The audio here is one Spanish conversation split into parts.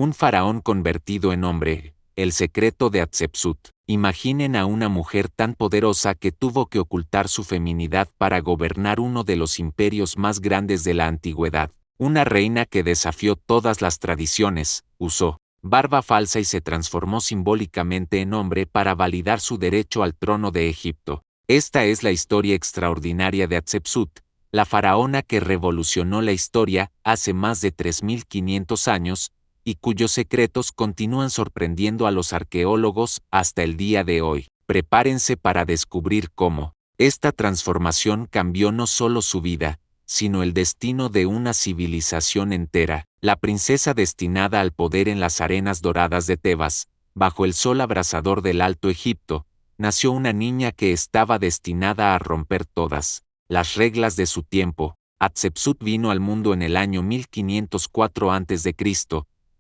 Un faraón convertido en hombre. El secreto de Hatshepsut. Imaginen a una mujer tan poderosa que tuvo que ocultar su feminidad para gobernar uno de los imperios más grandes de la antigüedad. Una reina que desafió todas las tradiciones, usó barba falsa y se transformó simbólicamente en hombre para validar su derecho al trono de Egipto. Esta es la historia extraordinaria de Hatshepsut, la faraona que revolucionó la historia hace más de 3500 años, y cuyos secretos continúan sorprendiendo a los arqueólogos hasta el día de hoy. Prepárense para descubrir cómo esta transformación cambió no solo su vida, sino el destino de una civilización entera. La princesa destinada al poder en las arenas doradas de Tebas, bajo el sol abrasador del Alto Egipto, nació una niña que estaba destinada a romper todas las reglas de su tiempo. Hatshepsut vino al mundo en el año 1504 a.C.,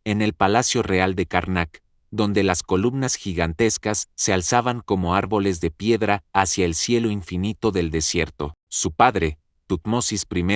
en el Palacio Real de Karnak, donde las columnas gigantescas se alzaban como árboles de piedra hacia el cielo infinito del desierto. Su padre, Tutmosis I,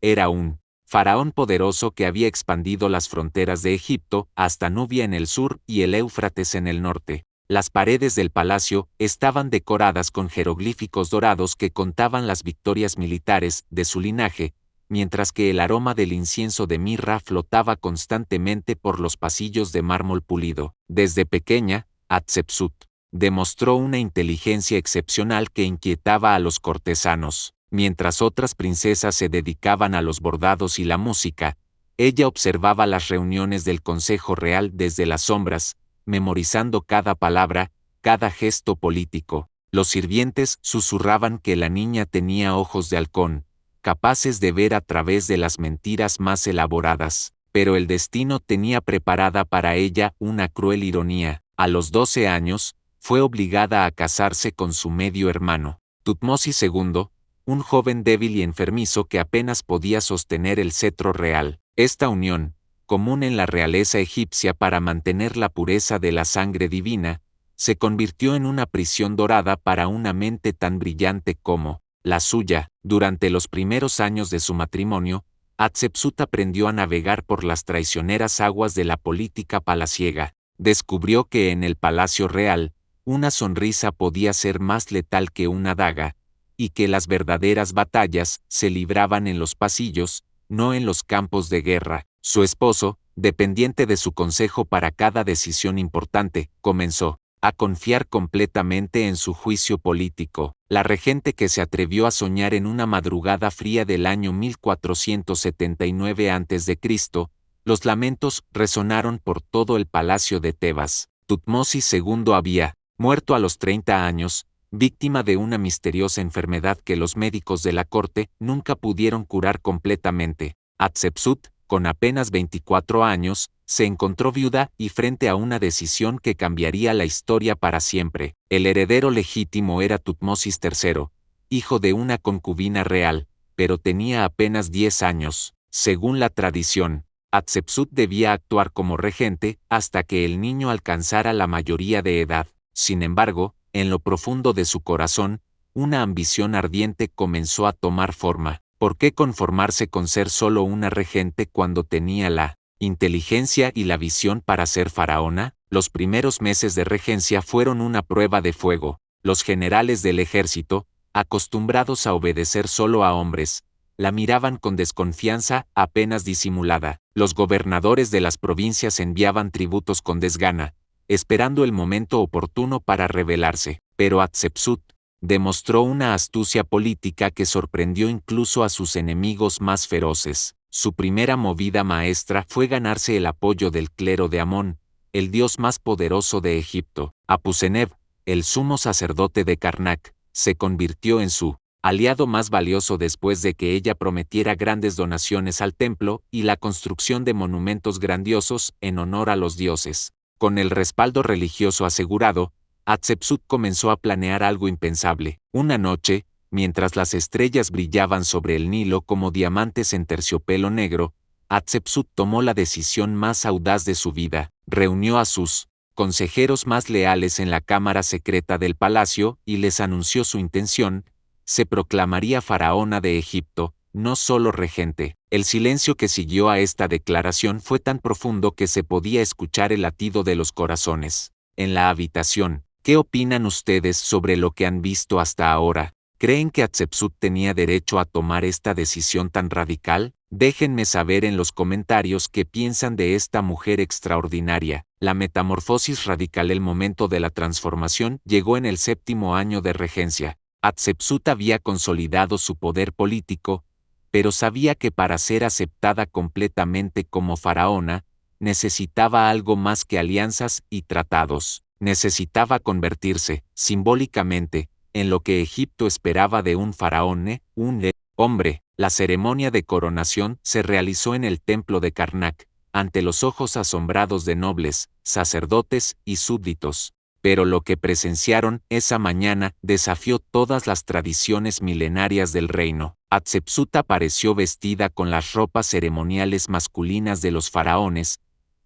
era un faraón poderoso que había expandido las fronteras de Egipto hasta Nubia en el sur y el Éufrates en el norte. Las paredes del palacio estaban decoradas con jeroglíficos dorados que contaban las victorias militares de su linaje, mientras que el aroma del incienso de mirra flotaba constantemente por los pasillos de mármol pulido. Desde pequeña, Hatshepsut demostró una inteligencia excepcional que inquietaba a los cortesanos. Mientras otras princesas se dedicaban a los bordados y la música, ella observaba las reuniones del Consejo Real desde las sombras, memorizando cada palabra, cada gesto político. Los sirvientes susurraban que la niña tenía ojos de halcón, capaces de ver a través de las mentiras más elaboradas, pero el destino tenía preparada para ella una cruel ironía. A los 12 años, fue obligada a casarse con su medio hermano, Tutmosis II, un joven débil y enfermizo que apenas podía sostener el cetro real. Esta unión, común en la realeza egipcia para mantener la pureza de la sangre divina, se convirtió en una prisión dorada para una mente tan brillante como la suya. Durante los primeros años de su matrimonio, Hatshepsut aprendió a navegar por las traicioneras aguas de la política palaciega. Descubrió que en el palacio real, una sonrisa podía ser más letal que una daga, y que las verdaderas batallas se libraban en los pasillos, no en los campos de guerra. Su esposo, dependiente de su consejo para cada decisión importante, comenzó a confiar completamente en su juicio político. La regente que se atrevió a soñar en una madrugada fría del año 1479 a.C., los lamentos resonaron por todo el palacio de Tebas. Tutmosis II había muerto a los 30 años, víctima de una misteriosa enfermedad que los médicos de la corte nunca pudieron curar completamente. Hatshepsut, con apenas 24 años, se encontró viuda y frente a una decisión que cambiaría la historia para siempre. El heredero legítimo era Tutmosis III, hijo de una concubina real, pero tenía apenas 10 años. Según la tradición, Hatshepsut debía actuar como regente hasta que el niño alcanzara la mayoría de edad. Sin embargo, en lo profundo de su corazón, una ambición ardiente comenzó a tomar forma. ¿Por qué conformarse con ser solo una regente cuando tenía la inteligencia y la visión para ser faraona? Los primeros meses de regencia fueron una prueba de fuego. Los generales del ejército, acostumbrados a obedecer solo a hombres, la miraban con desconfianza apenas disimulada. Los gobernadores de las provincias enviaban tributos con desgana, esperando el momento oportuno para rebelarse. Pero Hatshepsut demostró una astucia política que sorprendió incluso a sus enemigos más feroces. Su primera movida maestra fue ganarse el apoyo del clero de Amón, el dios más poderoso de Egipto. Apuseneb, el sumo sacerdote de Karnak, se convirtió en su aliado más valioso después de que ella prometiera grandes donaciones al templo y la construcción de monumentos grandiosos en honor a los dioses. Con el respaldo religioso asegurado, Hatshepsut comenzó a planear algo impensable. Una noche, mientras las estrellas brillaban sobre el Nilo como diamantes en terciopelo negro, Hatshepsut tomó la decisión más audaz de su vida. Reunió a sus consejeros más leales en la cámara secreta del palacio y les anunció su intención: se proclamaría faraona de Egipto, no solo regente. El silencio que siguió a esta declaración fue tan profundo que se podía escuchar el latido de los corazones. En la habitación, ¿qué opinan ustedes sobre lo que han visto hasta ahora? ¿Creen que Hatshepsut tenía derecho a tomar esta decisión tan radical? Déjenme saber en los comentarios qué piensan de esta mujer extraordinaria. La metamorfosis radical. El momento de la transformación llegó en el 7º año de regencia. Hatshepsut había consolidado su poder político, pero sabía que para ser aceptada completamente como faraona, necesitaba algo más que alianzas y tratados. Necesitaba convertirse, simbólicamente, en lo que Egipto esperaba de un faraón, un hombre. La ceremonia de coronación se realizó en el templo de Karnak, ante los ojos asombrados de nobles, sacerdotes y súbditos. Pero lo que presenciaron esa mañana desafió todas las tradiciones milenarias del reino. Hatshepsut apareció vestida con las ropas ceremoniales masculinas de los faraones,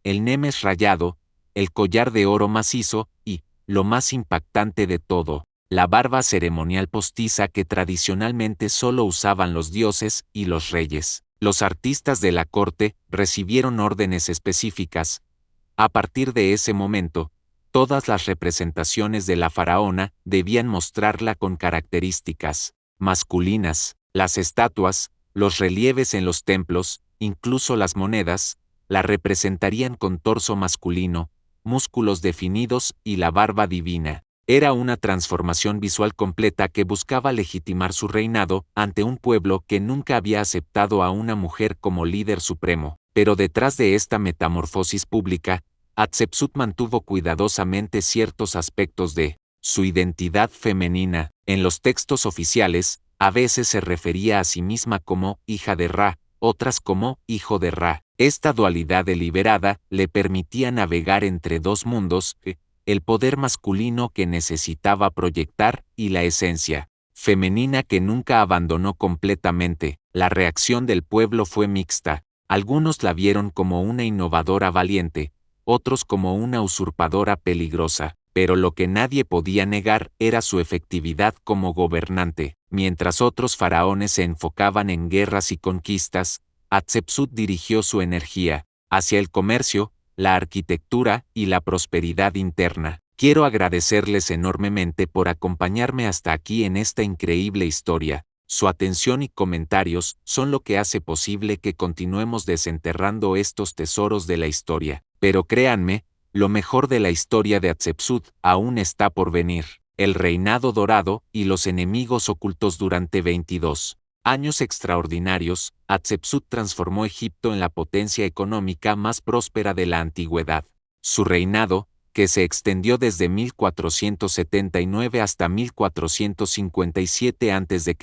el nemes rayado, el collar de oro macizo y, lo más impactante de todo, la barba ceremonial postiza que tradicionalmente solo usaban los dioses y los reyes. Los artistas de la corte recibieron órdenes específicas. A partir de ese momento, todas las representaciones de la faraona debían mostrarla con características masculinas. Las estatuas, los relieves en los templos, incluso las monedas, la representarían con torso masculino, músculos definidos y la barba divina. Era una transformación visual completa que buscaba legitimar su reinado ante un pueblo que nunca había aceptado a una mujer como líder supremo. Pero detrás de esta metamorfosis pública, Hatshepsut mantuvo cuidadosamente ciertos aspectos de su identidad femenina. En los textos oficiales, a veces se refería a sí misma como hija de Ra, otras como hijo de Ra. Esta dualidad deliberada le permitía navegar entre dos mundos, el poder masculino que necesitaba proyectar y la esencia femenina que nunca abandonó completamente. La reacción del pueblo fue mixta. Algunos la vieron como una innovadora valiente, otros como una usurpadora peligrosa, pero lo que nadie podía negar era su efectividad como gobernante. Mientras otros faraones se enfocaban en guerras y conquistas, Hatshepsut dirigió su energía hacia el comercio, la arquitectura y la prosperidad interna. Quiero agradecerles enormemente por acompañarme hasta aquí en esta increíble historia. Su atención y comentarios son lo que hace posible que continuemos desenterrando estos tesoros de la historia. Pero créanme, lo mejor de la historia de Hatshepsut aún está por venir. El reinado dorado y los enemigos ocultos. Durante 22 años extraordinarios, Hatshepsut transformó Egipto en la potencia económica más próspera de la antigüedad. Su reinado, que se extendió desde 1479 hasta 1457 a.C.,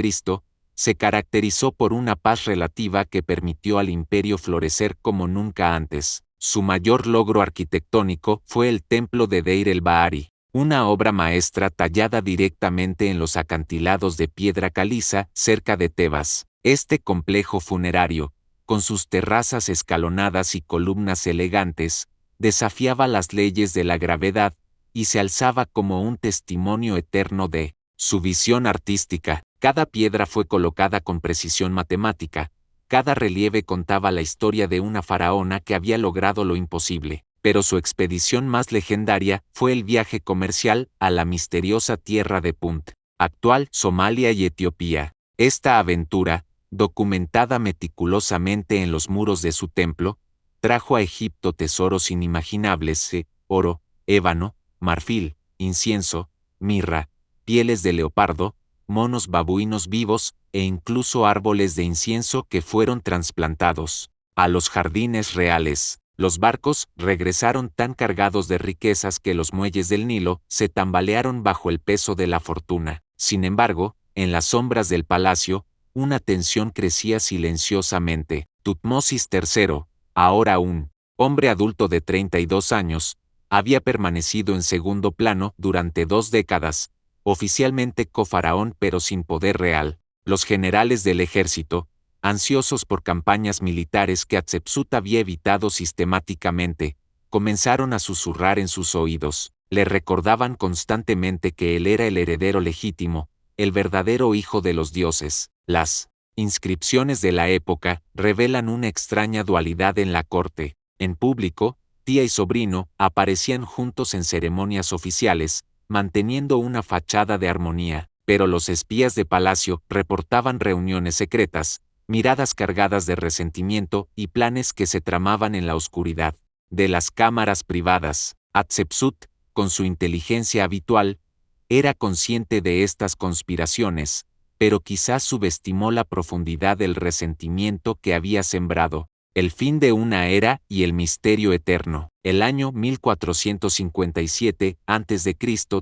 se caracterizó por una paz relativa que permitió al imperio florecer como nunca antes. Su mayor logro arquitectónico fue el templo de Deir el-Bahari, una obra maestra tallada directamente en los acantilados de piedra caliza cerca de Tebas. Este complejo funerario, con sus terrazas escalonadas y columnas elegantes, desafiaba las leyes de la gravedad y se alzaba como un testimonio eterno de su visión artística. Cada piedra fue colocada con precisión matemática, cada relieve contaba la historia de una faraona que había logrado lo imposible. Pero su expedición más legendaria fue el viaje comercial a la misteriosa tierra de Punt, actual Somalia y Etiopía. Esta aventura, documentada meticulosamente en los muros de su templo, trajo a Egipto tesoros inimaginables: oro, ébano, marfil, incienso, mirra, pieles de leopardo, monos babuinos vivos e incluso árboles de incienso que fueron trasplantados a los jardines reales. Los barcos regresaron tan cargados de riquezas que los muelles del Nilo se tambalearon bajo el peso de la fortuna. Sin embargo, en las sombras del palacio, una tensión crecía silenciosamente. Tutmosis III, ahora un hombre adulto de 32 años, había permanecido en segundo plano durante 2 décadas, oficialmente cofaraón pero sin poder real. Los generales del ejército, ansiosos por campañas militares que Hatshepsut había evitado sistemáticamente, comenzaron a susurrar en sus oídos. Le recordaban constantemente que él era el heredero legítimo, el verdadero hijo de los dioses. Las Inscripciones de la época revelan una extraña dualidad en la corte. En público, tía y sobrino aparecían juntos en ceremonias oficiales, manteniendo una fachada de armonía, pero los espías de palacio reportaban reuniones secretas, miradas cargadas de resentimiento y planes que se tramaban en la oscuridad de las cámaras privadas. Hatshepsut, con su inteligencia habitual, era consciente de estas conspiraciones, pero quizás subestimó la profundidad del resentimiento que había sembrado. El fin de una era y el misterio eterno. El año 1457 a.C.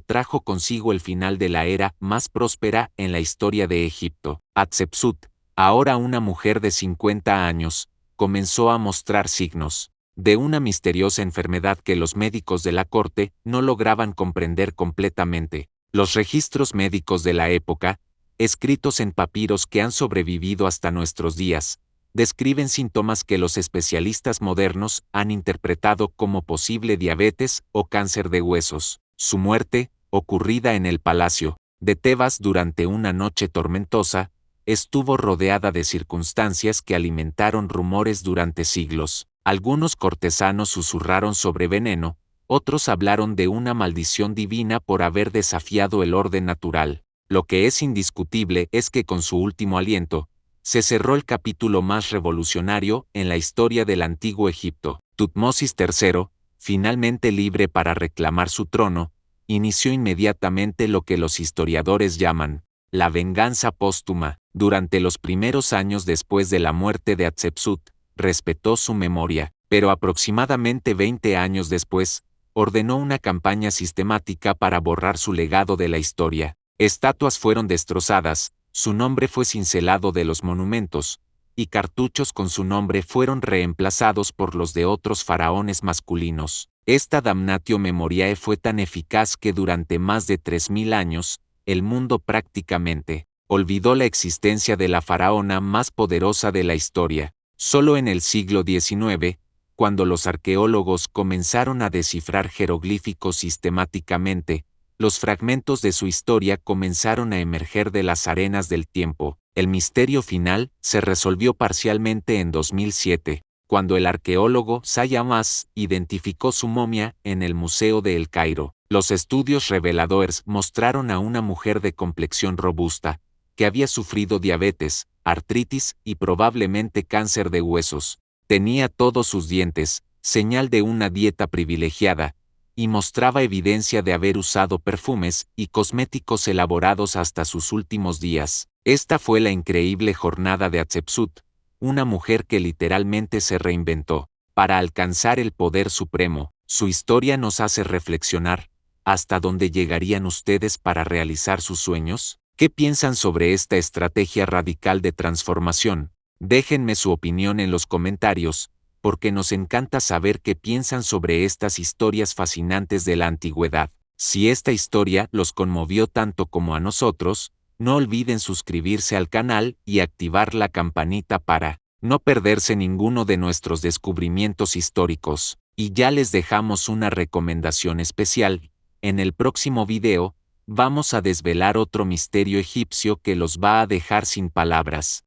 trajo consigo el final de la era más próspera en la historia de Egipto. Hatshepsut, ahora una mujer de 50 años, comenzó a mostrar signos de una misteriosa enfermedad que los médicos de la corte no lograban comprender completamente. Los registros médicos de la época, escritos en papiros que han sobrevivido hasta nuestros días, describen síntomas que los especialistas modernos han interpretado como posible diabetes o cáncer de huesos. Su muerte, ocurrida en el palacio de Tebas durante una noche tormentosa, estuvo rodeada de circunstancias que alimentaron rumores durante siglos. Algunos cortesanos susurraron sobre veneno, otros hablaron de una maldición divina por haber desafiado el orden natural. Lo que es indiscutible es que con su último aliento, se cerró el capítulo más revolucionario en la historia del antiguo Egipto. Tutmosis III, finalmente libre para reclamar su trono, inició inmediatamente lo que los historiadores llaman la venganza póstuma. Durante los primeros años después de la muerte de Hatshepsut, respetó su memoria, pero aproximadamente 20 años después, ordenó una campaña sistemática para borrar su legado de la historia. Estatuas fueron destrozadas, su nombre fue cincelado de los monumentos, y cartuchos con su nombre fueron reemplazados por los de otros faraones masculinos. Esta damnatio memoriae fue tan eficaz que durante más de 3000 años, el mundo prácticamente olvidó la existencia de la faraona más poderosa de la historia. Solo en el siglo XIX, cuando los arqueólogos comenzaron a descifrar jeroglíficos sistemáticamente, los fragmentos de su historia comenzaron a emerger de las arenas del tiempo. El misterio final se resolvió parcialmente en 2007, cuando el arqueólogo Zaya Hawass identificó su momia en el Museo de El Cairo. Los estudios reveladores mostraron a una mujer de complexión robusta, que había sufrido diabetes, artritis y probablemente cáncer de huesos. Tenía todos sus dientes, señal de una dieta privilegiada, y mostraba evidencia de haber usado perfumes y cosméticos elaborados hasta sus últimos días. Esta fue la increíble jornada de Hatshepsut, una mujer que literalmente se reinventó para alcanzar el poder supremo. Su historia nos hace reflexionar. ¿Hasta dónde llegarían ustedes para realizar sus sueños? ¿Qué piensan sobre esta estrategia radical de transformación? Déjenme su opinión en los comentarios, porque nos encanta saber qué piensan sobre estas historias fascinantes de la antigüedad. Si esta historia los conmovió tanto como a nosotros, no olviden suscribirse al canal y activar la campanita para no perderse ninguno de nuestros descubrimientos históricos. Y ya les dejamos una recomendación especial. En el próximo video, vamos a desvelar otro misterio egipcio que los va a dejar sin palabras.